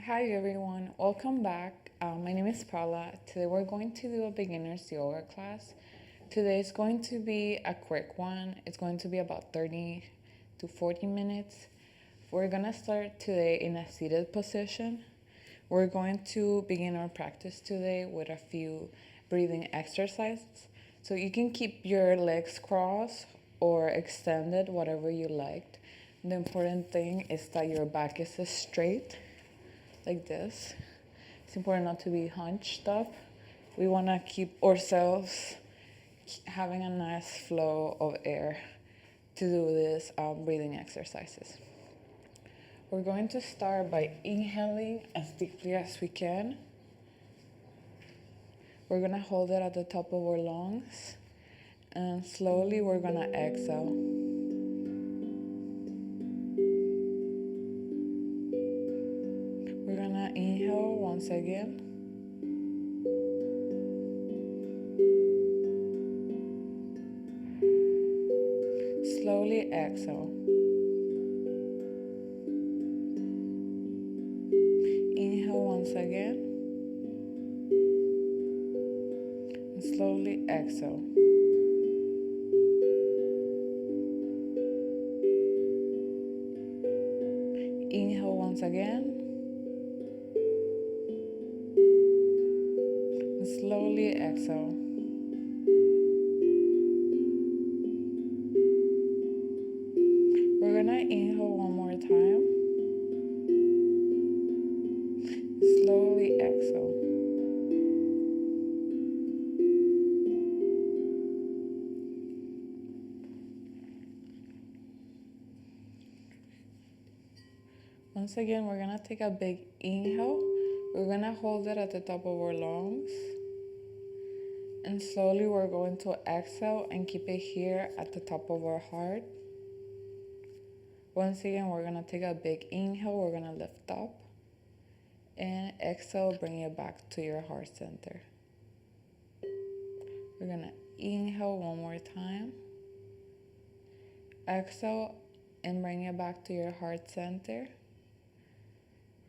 Hi everyone, welcome back. My name is Paula. Today we're going to do a beginner's yoga class. Today is going to be a quick one. It's going to be about 30 to 40 minutes. We're gonna start today in a seated position. We're going to begin our practice today with a few breathing exercises. So you can keep your legs crossed or extended, whatever you liked. The important thing is that your back is straight like this. It's important not to be hunched up. We want to keep ourselves having a nice flow of air to do these breathing exercises. We're going to start by inhaling as deeply as we can. We're going to hold it at the top of our lungs, and slowly we're going to exhale. We're going to inhale once again. Slowly exhale. Inhale once again. And slowly exhale. Inhale once again. And slowly exhale. We're gonna inhale one more time. Slowly exhale. Once again, we're gonna take a big inhale. We're gonna hold it at the top of our lungs. And slowly we're going to exhale and keep it here at the top of our heart. Once again, we're gonna take a big inhale. We're gonna lift up. And exhale, bring it back to your heart center. We're gonna inhale one more time. Exhale and bring it back to your heart center.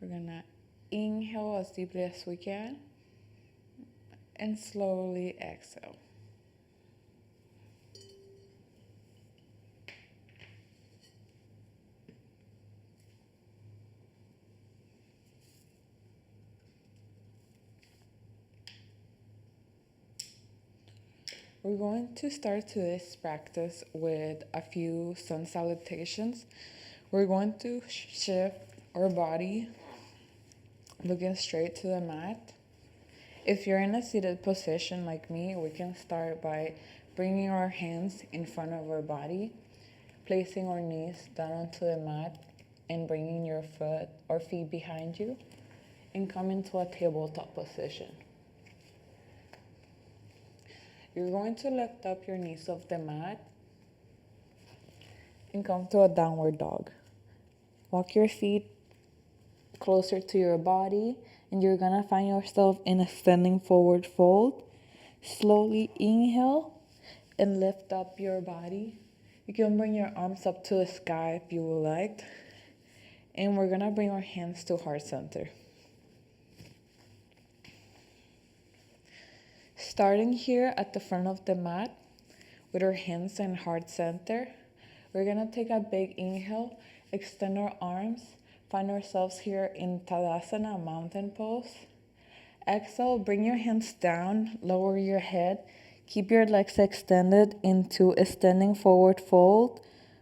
We're gonna inhale as deeply as we can and slowly exhale. We're going to start today's practice with a few sun salutations. We're going to shift our body looking straight to the mat. If you're in a seated position like me, we can start by bringing our hands in front of our body, placing our knees down onto the mat, and bringing your foot or feet behind you, and come into a tabletop position. You're going to lift up your knees off the mat and come to a downward dog. Walk your feet closer to your body, and you're gonna find yourself in a standing forward fold. Slowly inhale and lift up your body. You can bring your arms up to the sky if you would like. And we're gonna bring our hands to heart center. Starting here at the front of the mat with our hands in heart center, we're gonna take a big inhale, extend our arms, find ourselves here in Tadasana, mountain pose. Exhale, bring your hands down, lower your head, keep your legs extended into a standing forward fold,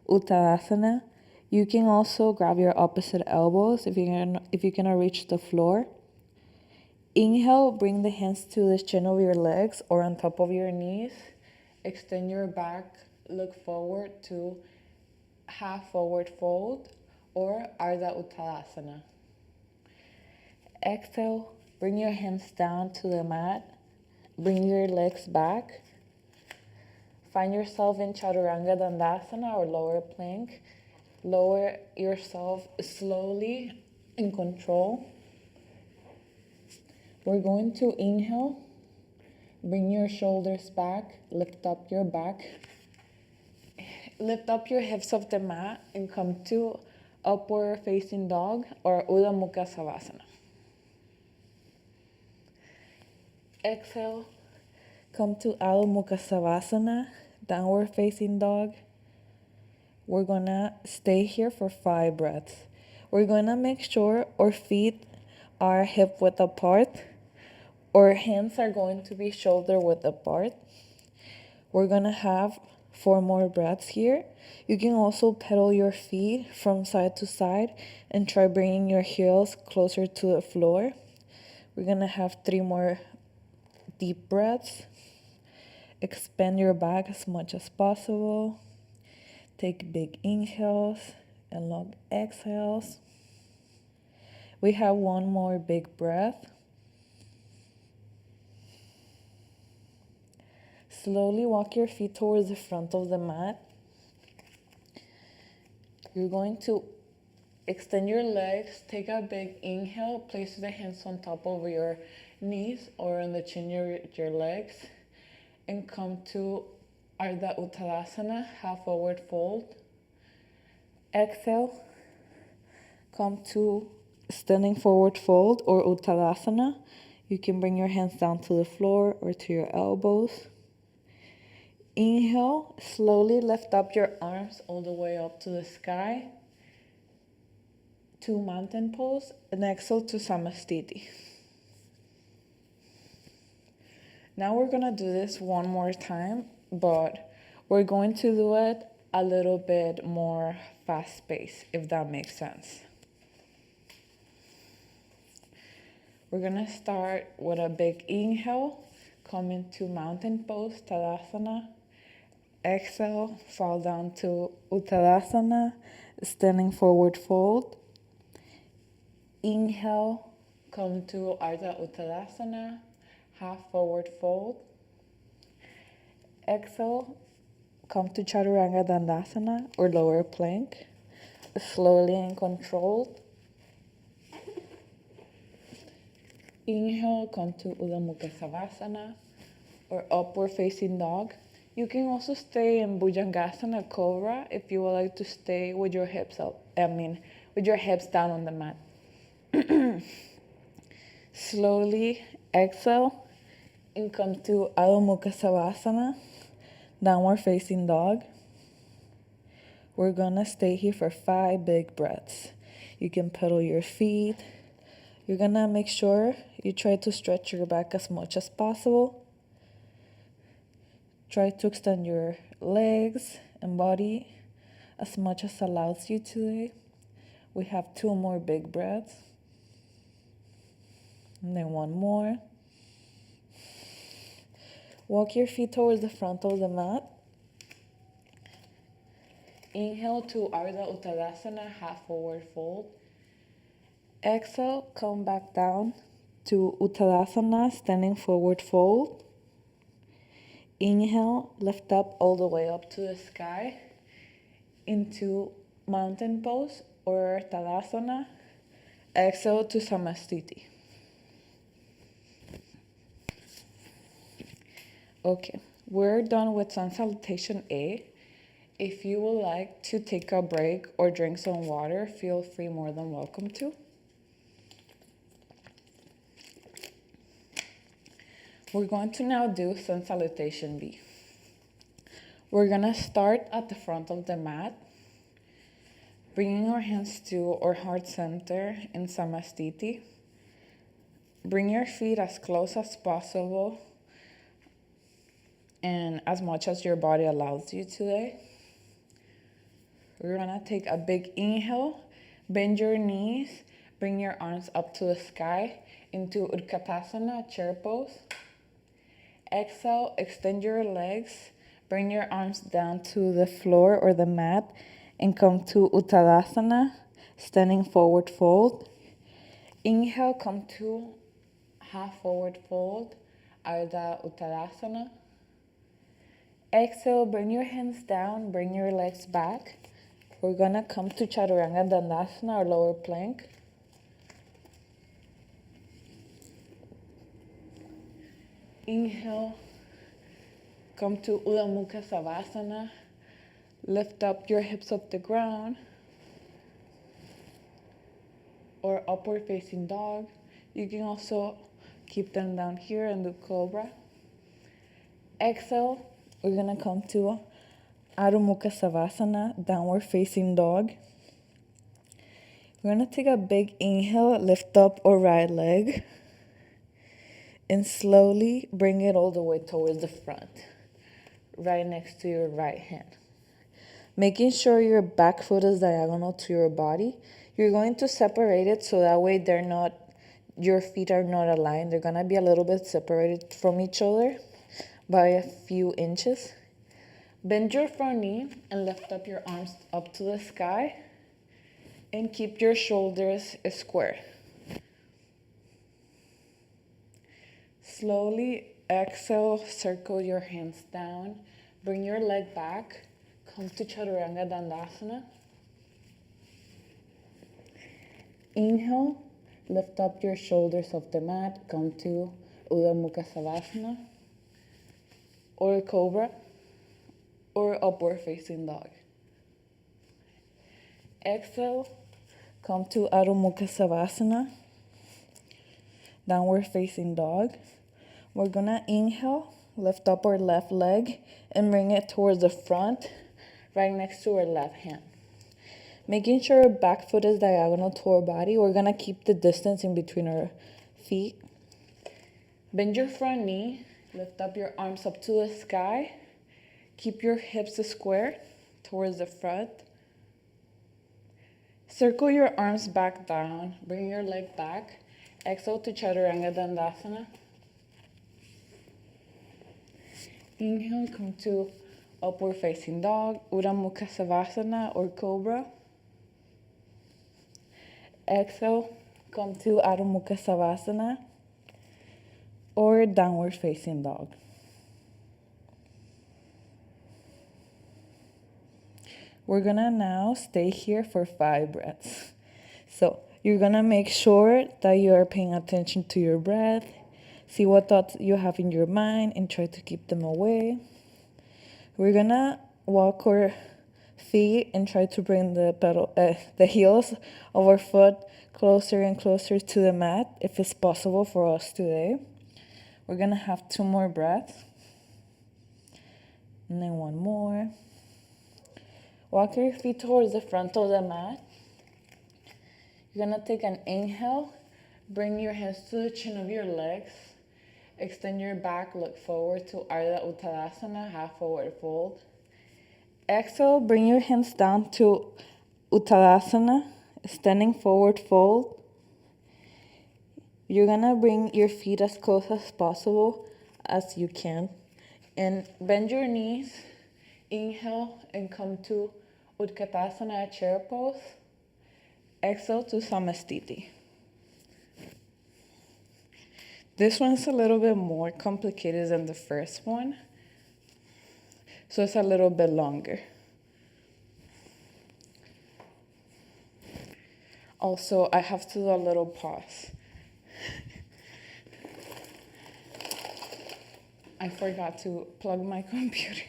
Uttanasana. You can also grab your opposite elbows if you cannot reach the floor. Inhale, bring the hands to the chin of your legs or on top of your knees. Extend your back, look forward to half forward fold or Ardha Uttanasana. Exhale, bring your hands down to the mat. Bring your legs back. Find yourself in Chaturanga Dandasana or lower plank. Lower yourself slowly in control. We're going to inhale. Bring your shoulders back. Lift up your back. Lift up your hips off the mat and come to upward facing dog or Uddha Mukha Savasana. Exhale, come to Adho Mukha Savasana, downward facing dog. We're gonna stay here for 5 breaths. We're gonna make sure our feet are hip width apart. Our hands are going to be shoulder width apart. We're gonna have 4 more breaths here. You can also pedal your feet from side to side and try bringing your heels closer to the floor. We're gonna have 3 more deep breaths. Expand your back as much as possible. Take big inhales and long exhales. We have 1 more big breath. Slowly walk your feet towards the front of the mat. You're going to extend your legs, take a big inhale, place the hands on top of your knees or on the chin of your legs, and come to Ardha Uttanasana, half forward fold. Exhale, come to standing forward fold or Uttanasana. You can bring your hands down to the floor or to your elbows. Inhale, slowly lift up your arms all the way up to the sky. To mountain pose, and exhale to Samastiti. Now we're gonna do this one more time, but we're going to do it a little bit more fast paced, if that makes sense. We're gonna start with a big inhale, come into mountain pose, Tadasana. Exhale, fall down to Uttanasana, standing forward fold. Inhale, come to Ardha Uttanasana, half forward fold. Exhale, come to Chaturanga Dandasana or lower plank, slowly and controlled. Inhale, come to Adho Mukha Savasana or upward facing dog. You can also stay in Bhujangasana Cobra if you would like to stay with your hips up, with your hips down on the mat. Slowly exhale and come to Adho Mukha Savasana, downward facing dog. We're gonna stay here for 5 big breaths. You can pedal your feet. You're gonna make sure you try to stretch your back as much as possible. Try to extend your legs and body as much as allows you today. We have 2 more big breaths. And then 1 more. Walk your feet towards the front of the mat. Inhale to Ardha Uttanasana, half forward fold. Exhale, come back down to Uttanasana, standing forward fold. Inhale, lift up all the way up to the sky into mountain pose or Tadasana. Exhale to Samastiti. Okay, we're done with Sun Salutation A. If you would like to take a break or drink some water, feel free, more than welcome to. We're going to now do Sun Salutation B. We're gonna start at the front of the mat, bringing our hands to our heart center in Samastiti. Bring your feet as close as possible and as much as your body allows you today. We're gonna take a big inhale, bend your knees, bring your arms up to the sky into Utkatasana, chair pose. Exhale, extend your legs, bring your arms down to the floor or the mat and come to Uttanasana, standing forward fold. Inhale, come to half forward fold, Ardha Uttanasana. Exhale, bring your hands down, bring your legs back. We're gonna come to Chaturanga Dandasana or lower plank. Inhale, come to Adho Mukha Savasana. Lift up your hips off the ground or upward facing dog. You can also Keep them down here and do cobra. Exhale, we're gonna come to Adho Mukha Savasana, downward facing dog. We're gonna take a big inhale, lift up our right leg, and slowly bring it all the way towards the front, right next to your right hand. Making sure your back foot is diagonal to your body. You're going to separate it so that way your feet are not aligned. They're gonna be a little bit separated from each other by a few inches. Bend your front knee and lift up your arms up to the sky and keep your shoulders square. Slowly exhale, circle your hands down, bring your leg back, come to Chaturanga Dandasana. Inhale, lift up your shoulders off the mat, come to Urdhva Mukha Savasana, or Cobra, or Upward Facing Dog. Exhale, come to Adho Mukha Savasana, Downward Facing Dog. We're gonna inhale, lift up our left leg, and bring it towards the front, right next to our left hand. Making sure our back foot is diagonal to our body, we're gonna keep the distance in between our feet. Bend your front knee, lift up your arms up to the sky. Keep your hips square towards the front. Circle your arms back down, bring your leg back. Exhale to Chaturanga Dandasana. Inhale, come to Upward Facing Dog, Urdhva Mukha Savasana, or Cobra. Exhale, come to Adho Mukha Savasana, or Downward Facing Dog. We're gonna now stay here for 5 breaths. So you're gonna make sure that you are paying attention to your breath. See what thoughts you have in your mind and try to keep them away. We're gonna walk our feet and try to bring the heels of our foot closer and closer to the mat if it's possible for us today. We're gonna have 2 more breaths. And then 1 more. Walk your feet towards the front of the mat. You're gonna take an inhale, bring your hands to the chin of your legs. Extend your back, look forward to Ardha Uttanasana, half forward fold. Exhale, bring your hands down to Uttanasana, standing forward fold. You're gonna bring your feet as close as possible as you can. And bend your knees, inhale, and come to Utkatasana, chair pose. Exhale to Samastiti. This one's a little bit more complicated than the first one, so it's a little bit longer. Also, I have to do a little pause. I forgot to plug my computer.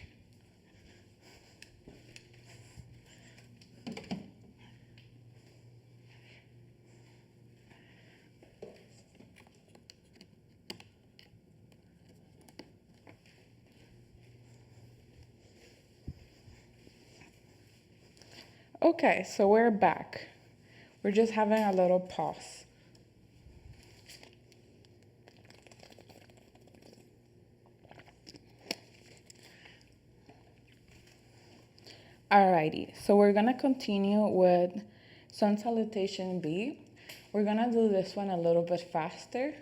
Okay, so we're back. We're just having a little pause. Alrighty, so we're gonna continue with Sun Salutation B. We're gonna do this one a little bit faster,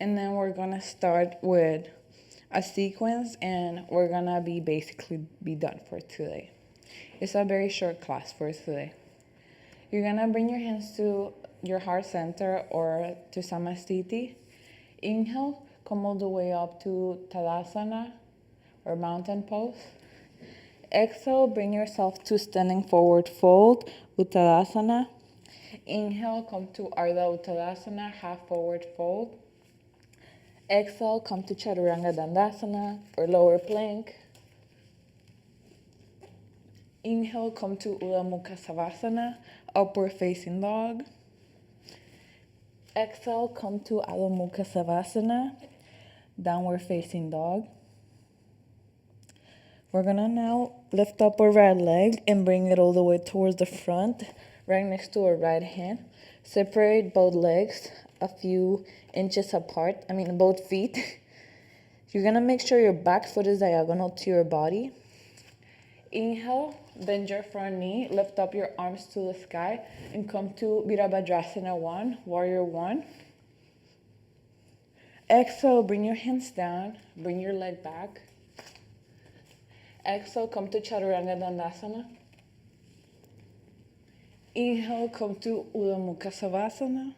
and then we're gonna start with a sequence, and we're gonna basically be done for today. It's a very short class for today. You're gonna bring your hands to your heart center or to Samastiti. Inhale, come all the way up to Tadasana or mountain pose. Exhale, bring yourself to standing forward fold, Uttanasana. Inhale, come to Ardha Uttanasana, half forward fold. Exhale, come to Chaturanga Dandasana or lower plank. Inhale, come to Urdhva Mukha Savasana, upward facing dog. Exhale, come to Adho Mukha Savasana, downward facing dog. We're gonna now lift up our right leg and bring it all the way towards the front, right next to our right hand. Separate both legs a few inches apart, both feet. You're gonna make sure your back foot is diagonal to your body. Inhale, bend your front knee, lift up your arms to the sky, and come to Virabhadrasana 1, Warrior 1. Exhale, bring your hands down, bring your leg back. Exhale, come to Chaturanga Dandasana. Inhale, come to Udha Mukha Savasana,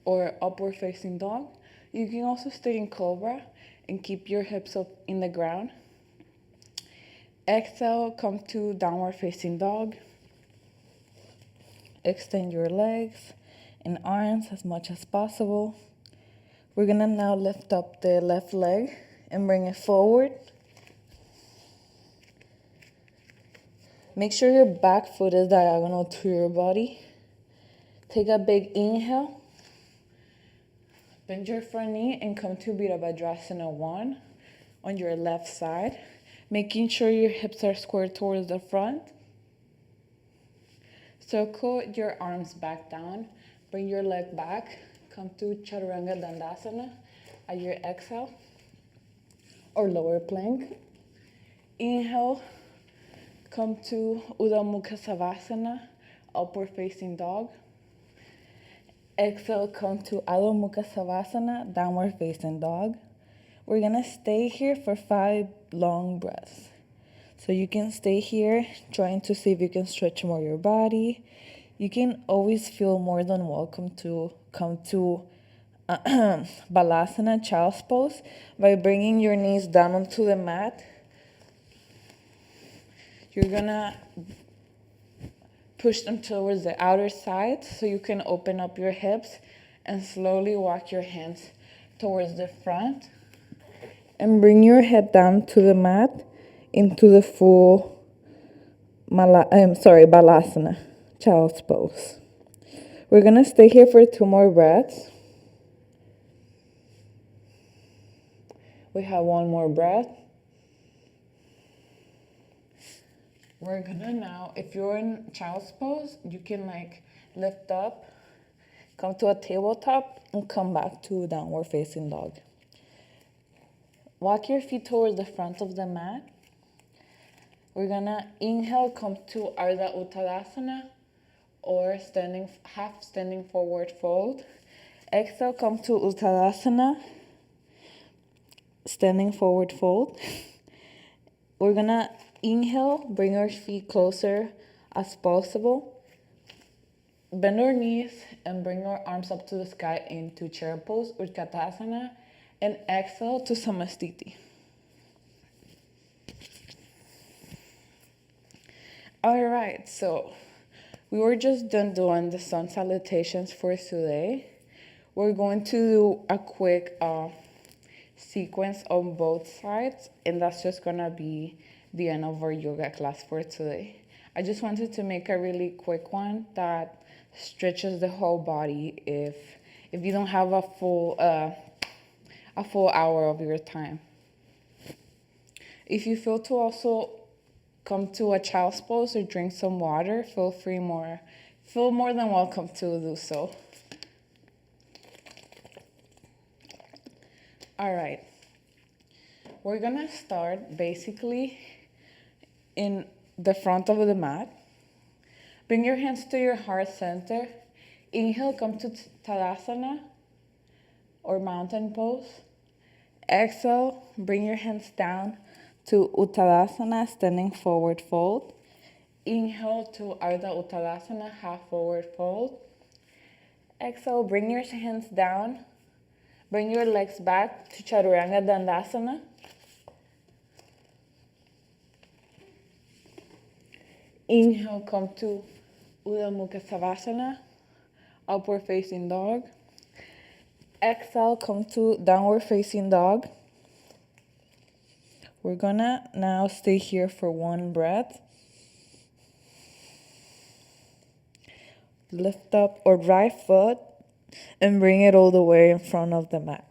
or upward facing dog. You can also stay in Cobra and keep your hips up in the ground. Exhale, come to downward facing dog. Extend your legs and arms as much as possible. We're gonna now lift up the left leg and bring it forward. Make sure your back foot is diagonal to your body. Take a big inhale. Bend your front knee and come to Virabhadrasana 1 on your left side, making sure your hips are squared towards the front. Circle your arms back down. Bring your leg back. Come to Chaturanga Dandasana at your exhale, or lower plank. Inhale. Come to Udha Mukha Savasana, upward facing dog. Exhale, come to Adho Mukha Savasana, downward facing dog. We're gonna stay here for 5 long breaths. So you can stay here trying to see if you can stretch more your body. You can always feel more than welcome to come to Balasana, child's pose, by bringing your knees down onto the mat. You're gonna push them towards the outer side so you can open up your hips and slowly walk your hands towards the front. And bring your head down to the mat into the full Balasana, child's pose. We're gonna stay here for 2 more breaths. We have 1 more breath. We're gonna now, if you're in child's pose, you can lift up, come to a tabletop, and come back to downward facing dog. Walk your feet towards the front of the mat. We're gonna inhale, come to Ardha Uttanasana, or half standing forward fold. Exhale, come to Uttanasana, standing forward fold. We're gonna inhale, bring our feet closer as possible. Bend our knees and bring our arms up to the sky into chair pose, Utkatasana, and exhale to Samastiti. All right, so we were just done doing the sun salutations for today. We're going to do a quick sequence on both sides, and that's just gonna be the end of our yoga class for today. I just wanted to make a really quick one that stretches the whole body if you don't have a full hour of your time. If you feel to also come to a child's pose or drink some water, feel more than welcome to do so. All right, we're gonna start basically in the front of the mat. Bring your hands to your heart center. Inhale, come to Tadasana, or mountain pose. Exhale, bring your hands down to Uttanasana, standing forward fold. Inhale to Ardha Uttanasana, half forward fold. Exhale, bring your hands down. Bring your legs back to Chaturanga Dandasana. Inhale, come to Udha Mukha Savasana, upward facing dog. Exhale, come to downward facing dog. We're gonna now stay here for 1 breath. Lift up our right foot, and bring it all the way in front of the mat.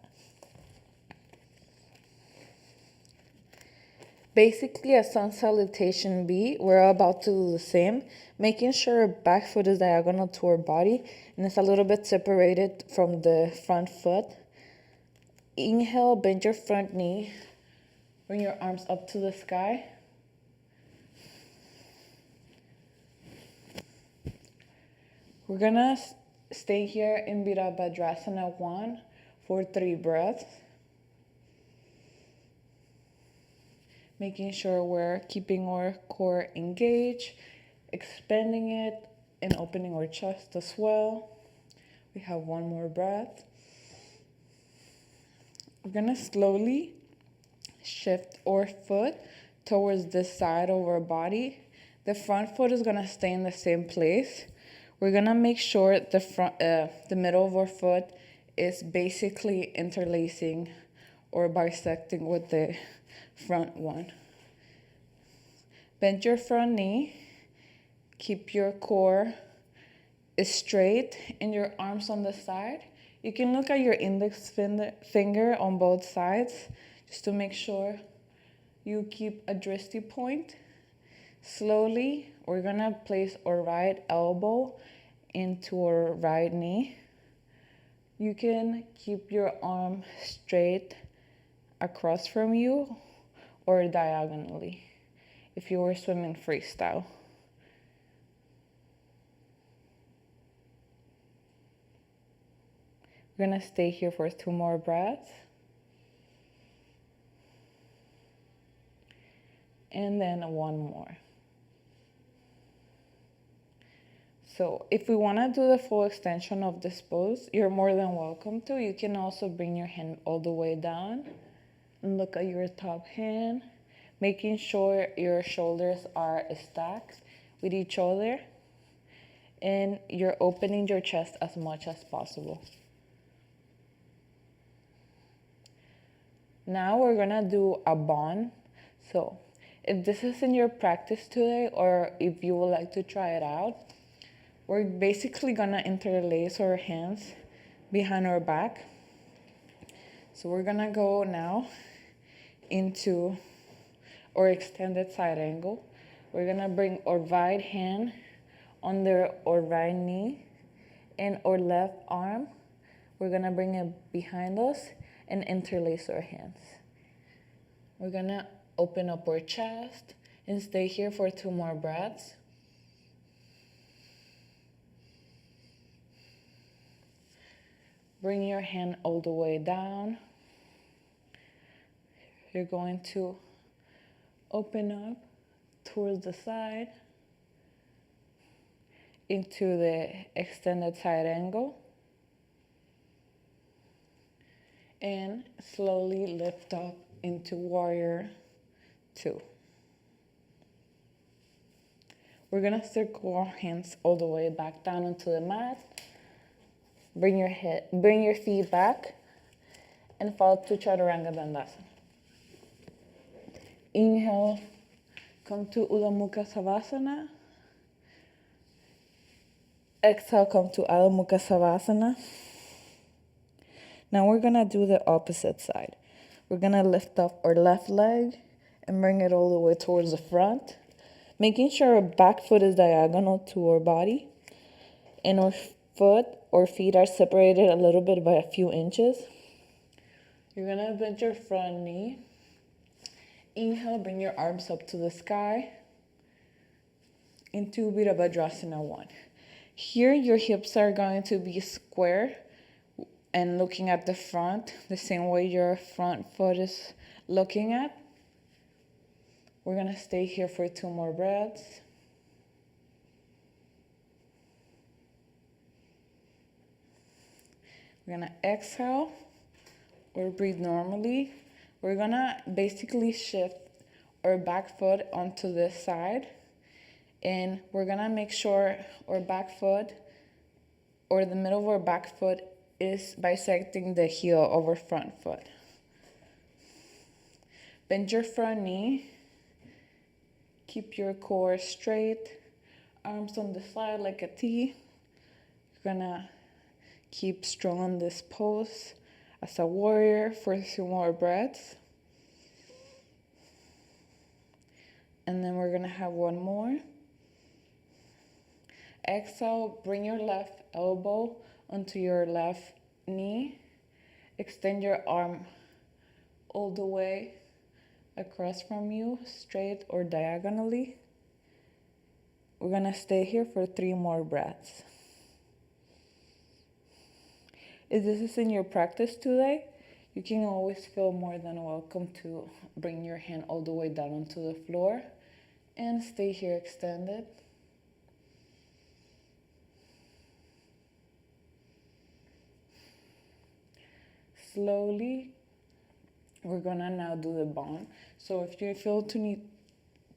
Basically, a sun salutation B, we're about to do the same, making sure our back foot is diagonal to our body and it's a little bit separated from the front foot. Inhale, bend your front knee, bring your arms up to the sky. We're gonna stay here in Virabhadrasana 1 for 3 breaths. Making sure we're keeping our core engaged, expanding it, and opening our chest as well. We have 1 more breath. We're gonna slowly shift our foot towards the side of our body. The front foot is gonna stay in the same place. We're gonna make sure the middle of our foot is basically interlacing or bisecting with the front one. Bend your front knee. Keep your core straight and your arms on the side. You can look at your index finger on both sides just to make sure you keep a drishti point. Slowly, we're gonna place our right elbow into our right knee. You can keep your arm straight across from you or diagonally if you were swimming freestyle. We're gonna stay here for 2 more breaths. And then 1 more. So if we wanna do the full extension of this pose, you're more than welcome to. You can also bring your hand all the way down and look at your top hand, making sure your shoulders are stacked with each other and you're opening your chest as much as possible. Now we're gonna do a bond. So if this is in your practice today or if you would like to try it out, we're basically gonna interlace our hands behind our back. So we're gonna go now into our extended side angle. We're gonna bring our right hand under our right knee and our left arm. We're gonna bring it behind us and interlace our hands. We're gonna open up our chest and stay here for 2 more breaths. Bring your hand all the way down. You're going to open up towards the side into the extended side angle. And slowly lift up into warrior 2. We're gonna circle our hands all the way back down onto the mat. Bring your feet back and fall to Chaturanga Dandasana. Inhale, come to Urdhva Mukha Savasana. Exhale, come to Adho Mukha Savasana. Now we're gonna do the opposite side. We're gonna lift up our left leg and bring it all the way towards the front, making sure our back foot is diagonal to our body and our feet are separated a little bit by a few inches. You're gonna bend your front knee. Inhale, bring your arms up to the sky into Virabhadrasana 1. Here, your hips are going to be square and looking at the front, the same way your front foot is looking at. We're gonna stay here for 2 more breaths. We're gonna exhale or breathe normally. We're gonna basically shift our back foot onto this side and we're gonna make sure our back foot or the middle of our back foot is bisecting the heel of our front foot. Bend your front knee. Keep your core straight. Arms on the side like a T. You're gonna Keep strong on this pose as a warrior for 2 more breaths. And then we're gonna have one more. Exhale, bring your left elbow onto your left knee. Extend your arm all the way across from you, straight or diagonally. We're gonna stay here for 3 more breaths. If this is in your practice today, you can always feel more than welcome to bring your hand all the way down onto the floor and stay here extended. Slowly, we're gonna now do the bond. So if you feel to need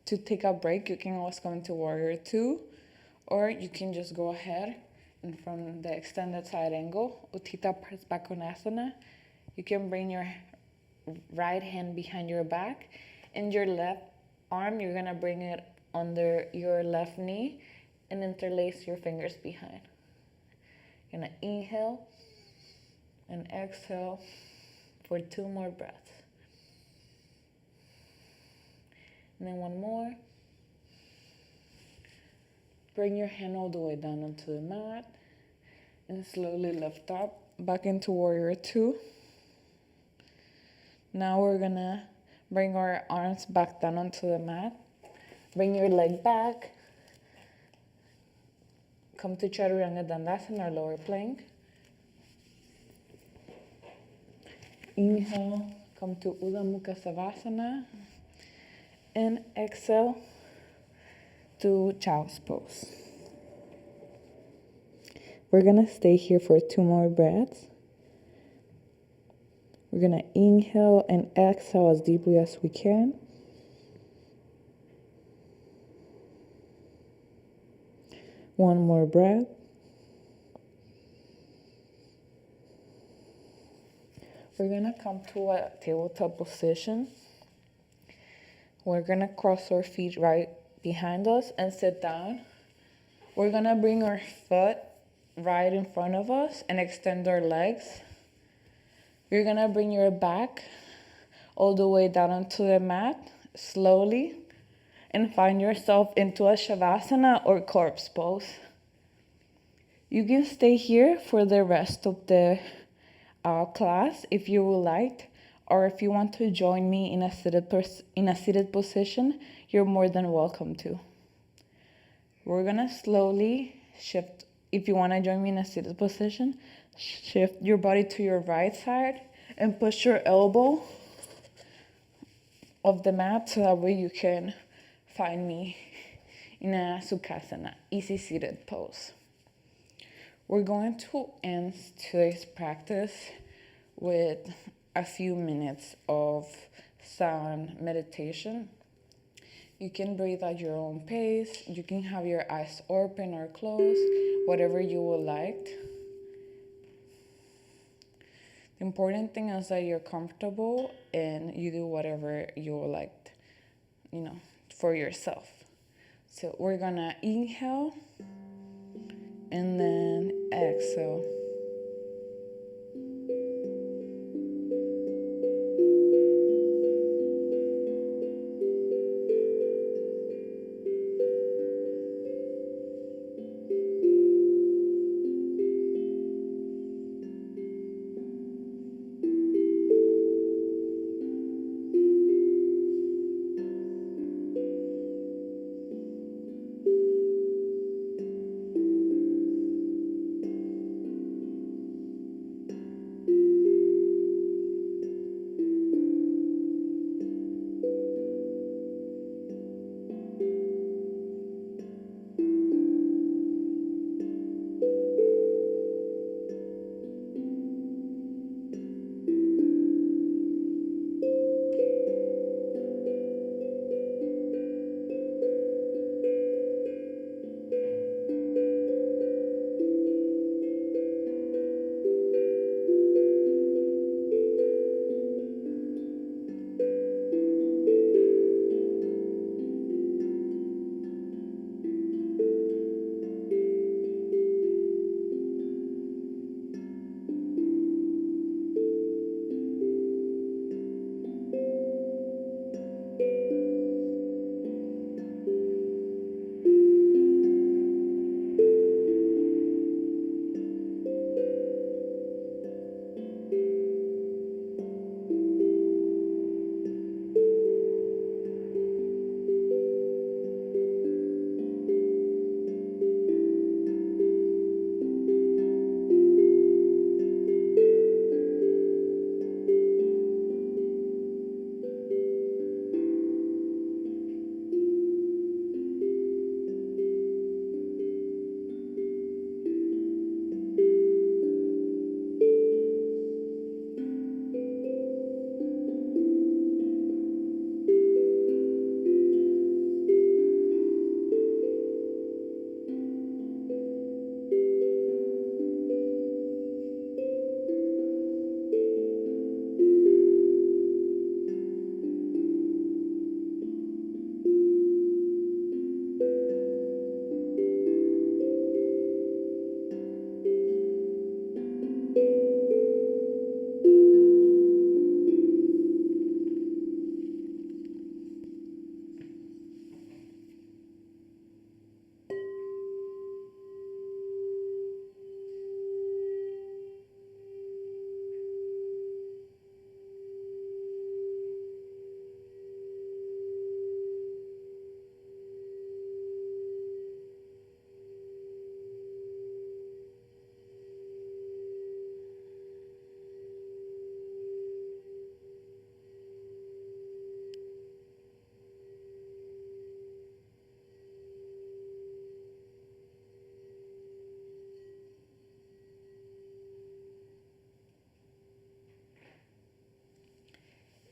to take a break, you can always go into Warrior 2, or you can just go ahead and from the extended side angle, Utthita Konasana, you can bring your right hand behind your back and your left arm, you're gonna bring it under your left knee and interlace your fingers behind. You're gonna inhale and exhale for 2 more breaths. And then one more. Bring your hand all the way down onto the mat and slowly lift up back into Warrior 2. Now we're gonna bring our arms back down onto the mat. Bring your leg back. Come to Chaturanga Dandasana, our lower plank. Inhale, come to Urdhva Mukha Savasana. And exhale to Child's Pose. We're gonna stay here for 2 more breaths. We're gonna inhale and exhale as deeply as we can. One more breath. We're gonna come to a tabletop position. We're gonna cross our feet right behind us and sit down. We're gonna bring our foot right in front of us and extend our legs. You're gonna bring your back all the way down onto the mat slowly and find yourself into a Shavasana or corpse pose. You can stay here for the rest of the class if you would like, or if you want to join me in a seated position, you're more than welcome to. We're gonna slowly shift. If you want to join me in a seated position, shift your body to your right side and push your elbow off the mat so that way you can find me in a Sukhasana, easy seated pose. We're going to end today's practice with a few minutes of sound meditation. You can breathe at your own pace. You can have your eyes open or closed, whatever you would like. The important thing is that you're comfortable and you do whatever you would like, for yourself. So we're gonna inhale and then exhale.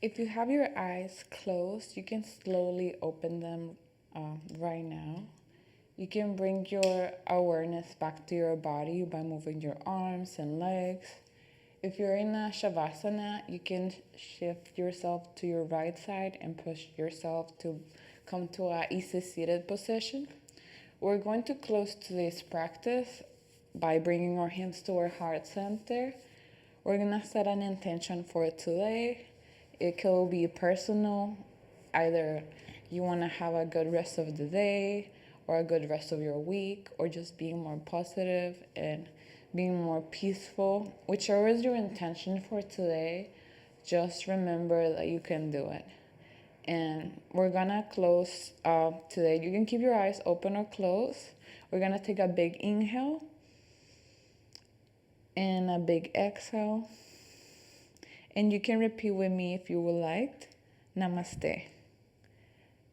If you have your eyes closed, you can slowly open them right now. You can bring your awareness back to your body by moving your arms and legs. If you're in a Shavasana, you can shift yourself to your right side and push yourself to come to a easy seated position. We're going to close today's practice by bringing our hands to our heart center. We're gonna set an intention for today. It could be personal, either you wanna have a good rest of the day or a good rest of your week, or just being more positive and being more peaceful. Whichever is your intention for today, just remember that you can do it. And we're gonna close today. You can keep your eyes open or closed. We're gonna take a big inhale and a big exhale. And you can repeat with me if you would like. Namaste.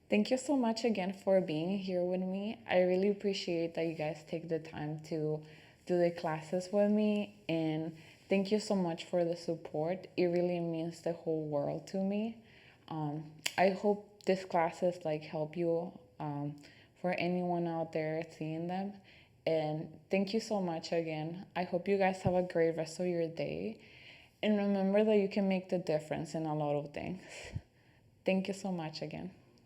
Thank you so much again for being here with me. I really appreciate that you guys take the time to do the classes with me. And thank you so much for the support. It really means the whole world to me. I hope this classes help you for anyone out there seeing them. And thank you so much again. I hope you guys have a great rest of your day. And remember that you can make the difference in a lot of things. Thank you so much again.